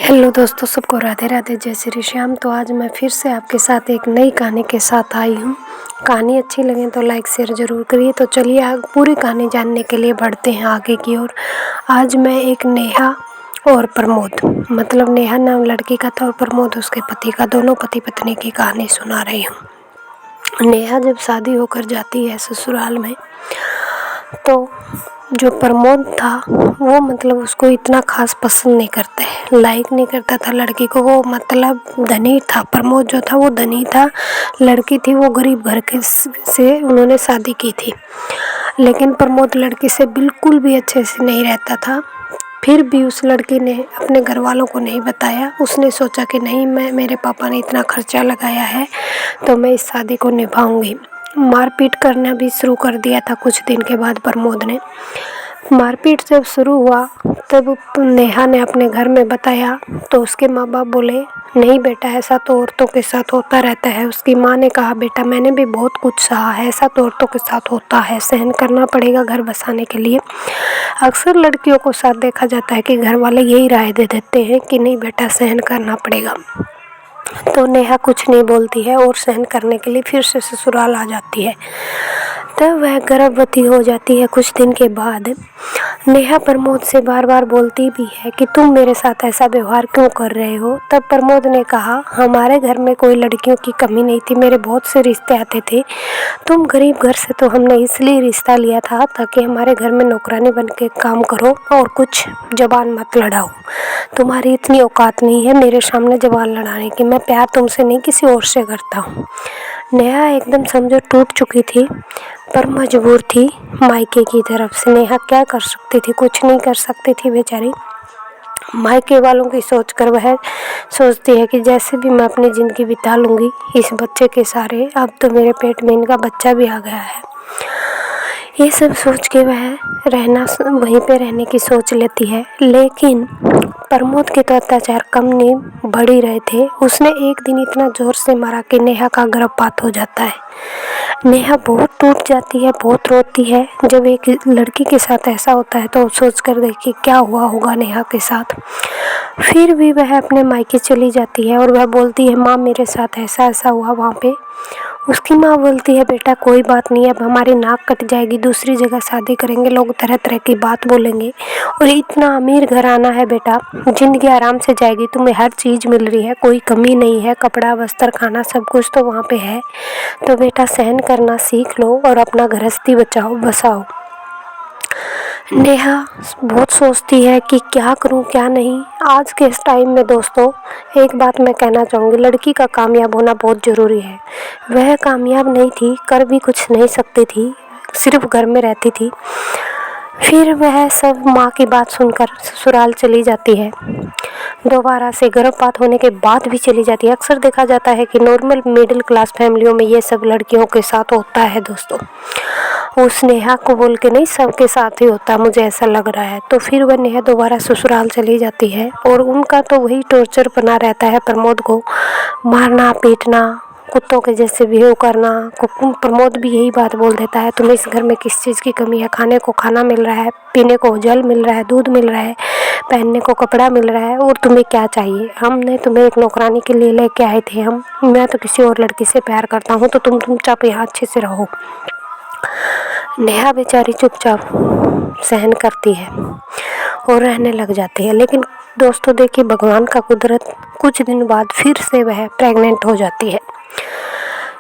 Hello दोस्तों, सबको राधे राधे, जय श्री श्याम। तो आज मैं फिर से आपके साथ एक नई कहानी के साथ आई हूँ। कहानी अच्छी लगे तो लाइक शेयर ज़रूर करिए। तो चलिए आगे पूरी कहानी जानने के लिए बढ़ते हैं आगे की ओर। आज मैं एक नेहा और प्रमोद, मतलब नेहा नाम लड़की का था और प्रमोद उसके पति का, दोनों पति पत्नी की कहानी सुना रही हूँ। नेहा जब शादी होकर जाती है ससुराल में, तो जो प्रमोद था वो मतलब उसको इतना खास पसंद नहीं करता है, लाइक नहीं करता था लड़की को। वो मतलब धनी था, प्रमोद जो था वो धनी था, लड़की थी वो गरीब घर के से उन्होंने शादी की थी। लेकिन प्रमोद लड़की से बिल्कुल भी अच्छे से नहीं रहता था। फिर भी उस लड़की ने अपने घर वालों को नहीं बताया। उसने सोचा कि नहीं, मेरे पापा ने इतना खर्चा लगाया है तो मैं इस शादी को निभाऊंगी। मारपीट करना भी शुरू कर दिया था। कुछ दिन के बाद प्रमोद ने मारपीट जब शुरू हुआ तब नेहा ने अपने घर में बताया तो उसके माँ बाप बोले नहीं बेटा, ऐसा तो औरतों के साथ होता रहता है। उसकी माँ ने कहा बेटा मैंने भी बहुत कुछ सहा है, ऐसा तो औरतों के साथ होता है, सहन करना पड़ेगा घर बसाने के लिए। अक्सर लड़कियों को साथ देखा जाता है कि घर वाले यही राय दे देते हैं कि नहीं बेटा सहन करना पड़ेगा। तो नेहा कुछ नहीं बोलती है और सहन करने के लिए फिर से ससुराल आ जाती है। तब वह गर्भवती हो जाती है। कुछ दिन के बाद नेहा प्रमोद से बार बार बोलती भी है कि तुम मेरे साथ ऐसा व्यवहार क्यों कर रहे हो। तब प्रमोद ने कहा हमारे घर में कोई लड़कियों की कमी नहीं थी, मेरे बहुत से रिश्ते आते थे। तुम गरीब घर से, तो हमने इसलिए रिश्ता लिया था ताकि हमारे घर में नौकरानी बन के काम करो और कुछ जबान मत लड़ाओ। तुम्हारी इतनी औकात नहीं है मेरे सामने जबान लड़ाने की। मैं प्यार तुमसे नहीं किसी और से करता हूँ। नेहा एकदम समझो टूट चुकी थी, पर मजबूर थी मायके की तरफ से। नेहा क्या कर सकती थी, कुछ नहीं कर सकती थी बेचारी। मायके वालों की सोचकर वह सोचती है कि जैसे भी मैं अपनी ज़िंदगी बिता लूँगी इस बच्चे के सारे। अब तो मेरे पेट में इनका बच्चा भी आ गया है। ये सब सोच के वह वहीं पे रहने की सोच लेती है। लेकिन प्रमोद के तो अत्याचार कम नहीं बढ़ ही रहे थे। उसने एक दिन इतना जोर से मारा कि नेहा का गर्भपात हो जाता है। नेहा बहुत टूट जाती है, बहुत रोती है। जब एक लड़की के साथ ऐसा होता है तो सोच कर देखिए क्या हुआ होगा नेहा के साथ। फिर भी वह अपने मायके चली जाती है और वह बोलती है माँ मेरे साथ ऐसा ऐसा हुआ वहाँ पे। उसकी माँ बोलती है बेटा कोई बात नहीं, अब हमारी नाक कट जाएगी, दूसरी जगह शादी करेंगे, लोग तरह तरह की बात बोलेंगे और इतना अमीर घर आना है बेटा, जिंदगी आराम से जाएगी, तुम्हें हर चीज़ मिल रही है, कोई कमी नहीं है, कपड़ा वस्त्र खाना सब कुछ तो वहाँ पे है। तो बेटा सहन करना सीख लो और अपना गृहस्थी बसाओ। नेहा बहुत सोचती है कि क्या करूं क्या नहीं। आज के इस टाइम में दोस्तों एक बात मैं कहना चाहूँगी, लड़की का कामयाब होना बहुत ज़रूरी है। वह कामयाब नहीं थी, कर भी कुछ नहीं सकती थी, सिर्फ घर में रहती थी। फिर वह सब माँ की बात सुनकर ससुराल चली जाती है। दोबारा से गर्भपात होने के बाद भी चली जाती है। अक्सर देखा जाता है कि नॉर्मल मिडिल क्लास फैमिलियों में ये सब लड़कियों के साथ होता है दोस्तों। उस नेहा को बोल के नहीं, सबके साथ ही होता, मुझे ऐसा लग रहा है। तो फिर वह नेहा दोबारा ससुराल चली जाती है और उनका तो वही टॉर्चर बना रहता है, प्रमोद को मारना पीटना, कुत्तों के जैसे बिहेव करना। प्रमोद भी यही बात बोल देता है तुम्हें इस घर में किस चीज़ की कमी है, खाने को खाना मिल रहा है, पीने को जल मिल रहा है, दूध मिल रहा है, पहनने को कपड़ा मिल रहा है, और तुम्हें क्या चाहिए। हमने तुम्हें एक नौकरानी के लिए लेके आए थे, मैं तो किसी और लड़की से प्यार करता हूँ, तो तुम चुपचाप यहाँ अच्छे से रहो। नेहा बेचारी चुपचाप सहन करती है और रहने लग जाती है। लेकिन दोस्तों देखिए भगवान का कुदरत, कुछ दिन बाद फिर से वह प्रेग्नेंट हो जाती है।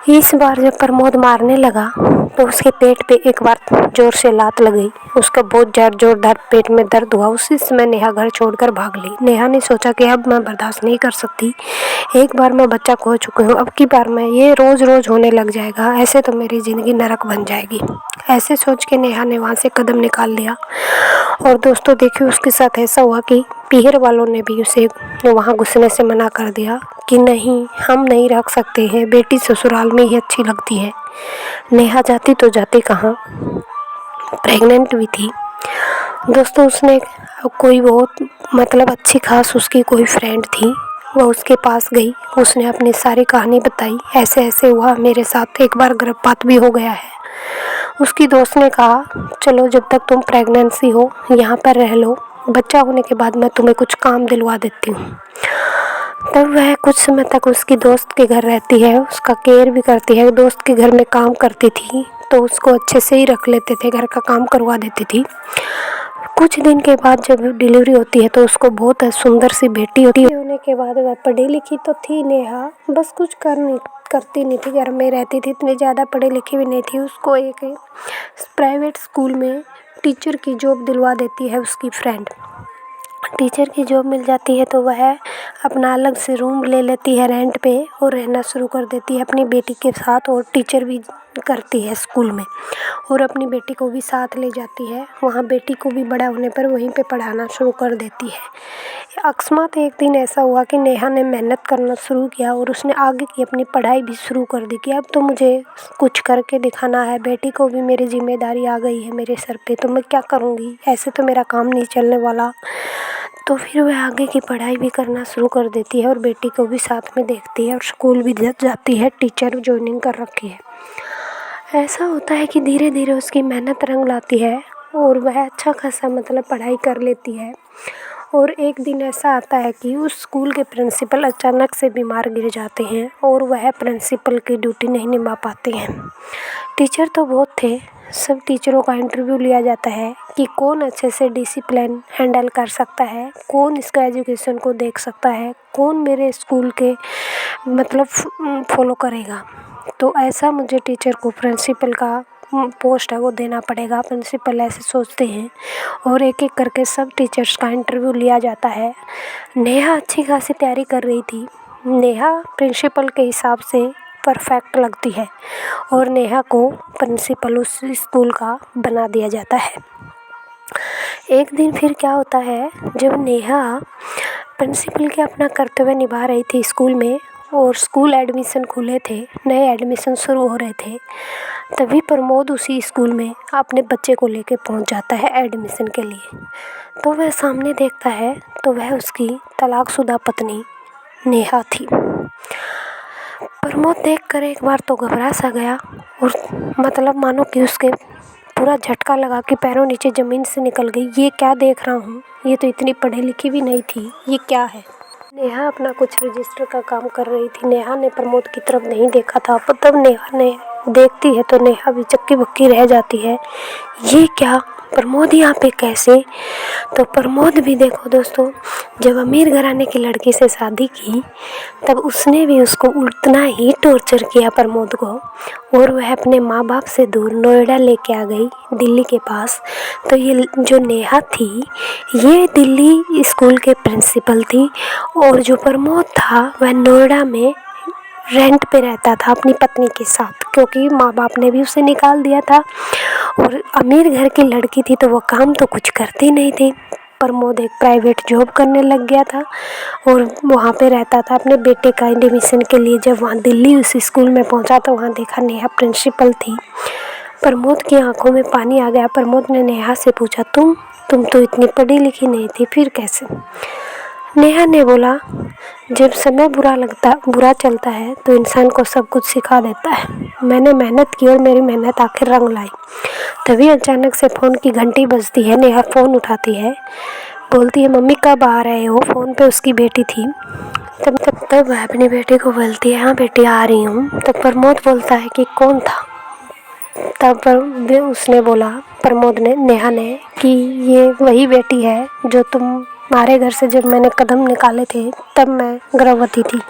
इस बार जब प्रमोद मारने लगा तो उसके पेट पे एक बार जोर से लात लग गई। उसका बहुत जोरदार पेट में दर्द हुआ। उसी समय नेहा घर छोड़कर भाग ली। नेहा ने सोचा कि अब मैं बर्दाश्त नहीं कर सकती, एक बार मैं बच्चा खो चुकी हूँ, अब की बार मैं ये रोज़ रोज़ होने लग जाएगा, ऐसे तो मेरी ज़िंदगी नरक बन जाएगी। ऐसे सोच के नेहा ने वहाँ से कदम निकाल लिया। और दोस्तों देखिए उसके साथ ऐसा हुआ कि पीहर वालों ने भी उसे वहाँ घुसने से मना कर दिया कि नहीं, हम नहीं रख सकते हैं, बेटी ससुराल में ही अच्छी लगती है। नेहा जाती तो जाती कहाँ, प्रेग्नेंट भी थी दोस्तों। उसने कोई बहुत मतलब अच्छी खास उसकी कोई फ्रेंड थी, वह उसके पास गई, उसने अपनी सारी कहानी बताई, ऐसे ऐसे हुआ मेरे साथ, एक बार गर्भपात भी हो गया है। उसकी दोस्त ने कहा चलो जब तक तुम प्रेगनेंसी हो यहाँ पर रह लो, बच्चा होने के बाद मैं तुम्हें कुछ काम दिलवा देती हूँ। तब वह कुछ समय तक उसकी दोस्त के घर रहती है, उसका केयर भी करती है। दोस्त के घर में काम करती थी तो उसको अच्छे से ही रख लेते थे, घर का काम करवा देती थी। कुछ दिन के बाद जब डिलीवरी होती है तो उसको बहुत सुंदर सी बेटी होने के बाद वह पढ़ी लिखी तो थी नेहा, बस कुछ करती नहीं थी, घर में रहती थी, इतनी ज़्यादा पढ़ी लिखी भी नहीं थी। उसको एक प्राइवेट स्कूल में टीचर की जॉब दिलवा देती है उसकी फ्रेंड। टीचर की जॉब मिल जाती है तो वह अपना अलग से रूम ले लेती है रेंट पे और रहना शुरू कर देती है अपनी बेटी के साथ, और टीचर भी करती है स्कूल में, और अपनी बेटी को भी साथ ले जाती है वहाँ। बेटी को भी बड़ा होने पर वहीं पे पढ़ाना शुरू कर देती है। अकस्मात एक दिन ऐसा हुआ कि नेहा ने मेहनत करना शुरू किया और उसने आगे की अपनी पढ़ाई भी शुरू कर दी कि अब तो मुझे कुछ करके दिखाना है, बेटी को भी मेरी जिम्मेदारी आ गई है मेरे सर पे, तो मैं क्या करूँगी, ऐसे तो मेरा काम नहीं चलने वाला। तो फिर वह आगे की पढ़ाई भी करना शुरू कर देती है और बेटी को भी साथ में देखती है और स्कूल भी जाती है, टीचर ज्वाइनिंग कर रखी है। ऐसा होता है कि धीरे धीरे उसकी मेहनत रंग लाती है और वह अच्छा खासा मतलब पढ़ाई कर लेती है। और एक दिन ऐसा आता है कि उस स्कूल के प्रिंसिपल अचानक से बीमार गिर जाते हैं और वह प्रिंसिपल की ड्यूटी नहीं निभा पाते हैं। टीचर तो बहुत थे, सब टीचरों का इंटरव्यू लिया जाता है कि कौन अच्छे से डिसिप्लिन हैंडल कर सकता है, कौन इसका एजुकेशन को देख सकता है, कौन मेरे स्कूल के मतलब फॉलो करेगा। तो ऐसा मुझे टीचर को प्रिंसिपल का पोस्ट है वो देना पड़ेगा, प्रिंसिपल ऐसे सोचते हैं। और एक एक करके सब टीचर्स का इंटरव्यू लिया जाता है। नेहा अच्छी खासी तैयारी कर रही थी। नेहा प्रिंसिपल के हिसाब से परफेक्ट लगती है और नेहा को प्रिंसिपल उस स्कूल का बना दिया जाता है। एक दिन फिर क्या होता है, जब नेहा प्रिंसिपल के अपना कर्तव्य निभा रही थी स्कूल में और स्कूल एडमिशन खुले थे, नए एडमिशन शुरू हो रहे थे, तभी प्रमोद उसी स्कूल में अपने बच्चे को लेकर पहुंच जाता है एडमिशन के लिए। तो वह सामने देखता है तो वह उसकी तलाकशुदा पत्नी नेहा थी। प्रमोद देखकर एक बार तो घबरा सा गया और मतलब मानो कि उसके पूरा झटका लगा कि पैरों नीचे ज़मीन से निकल गई। ये क्या देख रहा हूँ, ये तो इतनी पढ़ी लिखी भी नहीं थी, ये क्या है। नेहा अपना कुछ रजिस्टर का काम कर रही थी। नेहा ने प्रमोद की तरफ नहीं देखा था, तब नेहा ने देखती है तो नेहा भी चक्की बक्की रह जाती है, ये क्या, प्रमोद यहाँ पे कैसे। तो प्रमोद भी देखो दोस्तों, जब अमीर घराने की लड़की से शादी की तब उसने भी उसको उतना ही टॉर्चर किया प्रमोद को, और वह अपने माँ बाप से दूर नोएडा लेके आ गई दिल्ली के पास। तो ये जो नेहा थी ये दिल्ली स्कूल के प्रिंसिपल थी और जो प्रमोद था वह नोएडा में रेंट पे रहता था अपनी पत्नी के साथ, क्योंकि माँ बाप ने भी उसे निकाल दिया था और अमीर घर की लड़की थी तो वो काम तो कुछ करती नहीं थी। प्रमोद एक प्राइवेट जॉब करने लग गया था और वहाँ पे रहता था अपने बेटे का एडमिशन के लिए। जब वहाँ दिल्ली उस स्कूल में पहुँचा तो वहाँ देखा नेहा प्रिंसिपल थी। प्रमोद की आंखों में पानी आ गया। प्रमोद ने नेहा से पूछा, तुम तो इतनी पढ़ी लिखी नहीं थी, फिर कैसे। नेहा ने बोला, जब समय बुरा चलता है तो इंसान को सब कुछ सिखा देता है। मैंने मेहनत की और मेरी मेहनत आखिर रंग लाई। तभी अचानक से फ़ोन की घंटी बजती है। नेहा फ़ोन उठाती है, बोलती है, मम्मी कब आ रहे हो। फ़ोन पे उसकी बेटी थी। तब वह अपनी बेटी को बोलती है, हाँ बेटी आ रही हूँ। तब प्रमोद बोलता है कि कौन था। तब उसने बोला, प्रमोद ने, नेहा ने, कि ये वही बेटी है जो तुम्हारे घर से जब मैंने कदम निकाले थे तब मैं गर्भवती थी,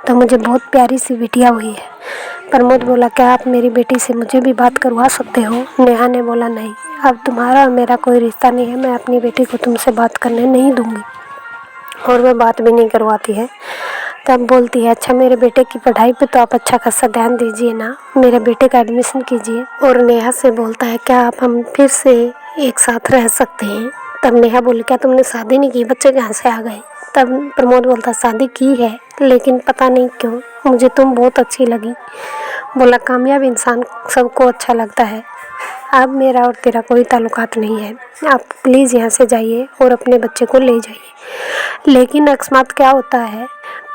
तो मुझे बहुत प्यारी सी बिटिया हुई है। प्रमोद बोला, क्या आप मेरी बेटी से मुझे भी बात करवा सकते हो। नेहा ने बोला, नहीं, अब तुम्हारा और मेरा कोई रिश्ता नहीं है, मैं अपनी बेटी को तुमसे बात करने नहीं दूंगी। और वह बात भी नहीं करवाती है। तब बोलती है, अच्छा मेरे बेटे की पढ़ाई पे तो आप अच्छा खासा ध्यान दीजिए ना, मेरे बेटे का एडमिशन कीजिए। और नेहा से बोलता है, क्या आप हम फिर से एक साथ रह सकते हैं। तब नेहा बोली, क्या तुमने शादी नहीं की, बच्चे कहाँ से आ गए। तब प्रमोद बोलता, शादी की है लेकिन पता नहीं क्यों मुझे तुम बहुत अच्छी लगी। बोला, कामयाब इंसान सबको अच्छा लगता है, अब मेरा और तेरा कोई ताल्लुकात नहीं है, आप प्लीज़ यहाँ से जाइए और अपने बच्चे को ले जाइए। लेकिन अकस्मात क्या होता है,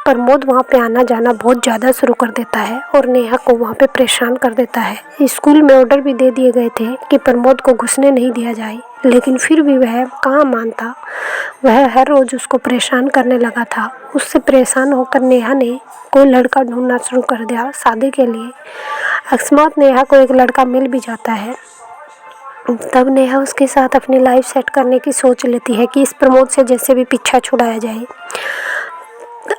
प्रमोद वहाँ पे आना जाना बहुत ज़्यादा शुरू कर देता है और नेहा को वहाँ पे परेशान कर देता है। स्कूल में ऑर्डर भी दे दिए गए थे कि प्रमोद को घुसने नहीं दिया जाए, लेकिन फिर भी वह कहाँ मानता। वह हर रोज़ उसको परेशान करने लगा था। उससे परेशान होकर नेहा ने कोई लड़का ढूंढना शुरू कर दिया शादी के लिए। अकस्मात नेहा को एक लड़का मिल भी जाता है। तब नेहा उसके साथ अपनी लाइफ सेट करने की सोच लेती है कि इस प्रमोद से जैसे भी पीछा छुड़ाया जाए।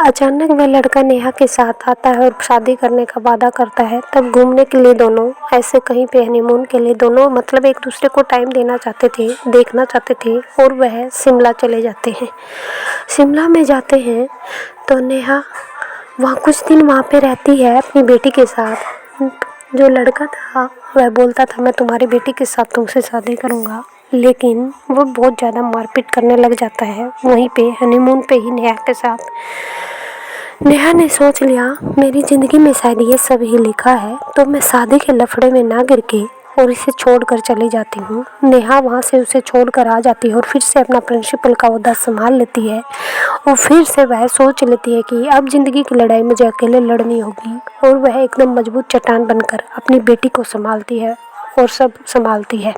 अचानक वह लड़का नेहा के साथ आता है और शादी करने का वादा करता है। तब घूमने के लिए दोनों ऐसे कहीं पे हनीमून के लिए दोनों मतलब एक दूसरे को टाइम देना चाहते थे, देखना चाहते थे, और वह शिमला चले जाते हैं। शिमला में जाते हैं तो नेहा वहाँ कुछ दिन वहाँ पे रहती है अपनी बेटी के साथ। जो लड़का था वह बोलता था मैं तुम्हारी बेटी के साथ तुमसे शादी करूँगा, लेकिन वो बहुत ज़्यादा मारपीट करने लग जाता है वहीं पे हनीमून पे ही नेहा के साथ। नेहा ने सोच लिया मेरी ज़िंदगी में शायद ये सब ही लिखा है, तो मैं शादी के लफड़े में ना गिर के और इसे छोड़कर चली जाती हूँ। नेहा वहाँ से उसे छोड़कर आ जाती है और फिर से अपना प्रिंसिपल का ओहदा संभाल लेती है। और फिर से वह सोच लेती है कि अब ज़िंदगी की लड़ाई मुझे अकेले लड़नी होगी, और वह एकदम मजबूत चट्टान बनकर अपनी बेटी को संभालती है और सब संभालती है।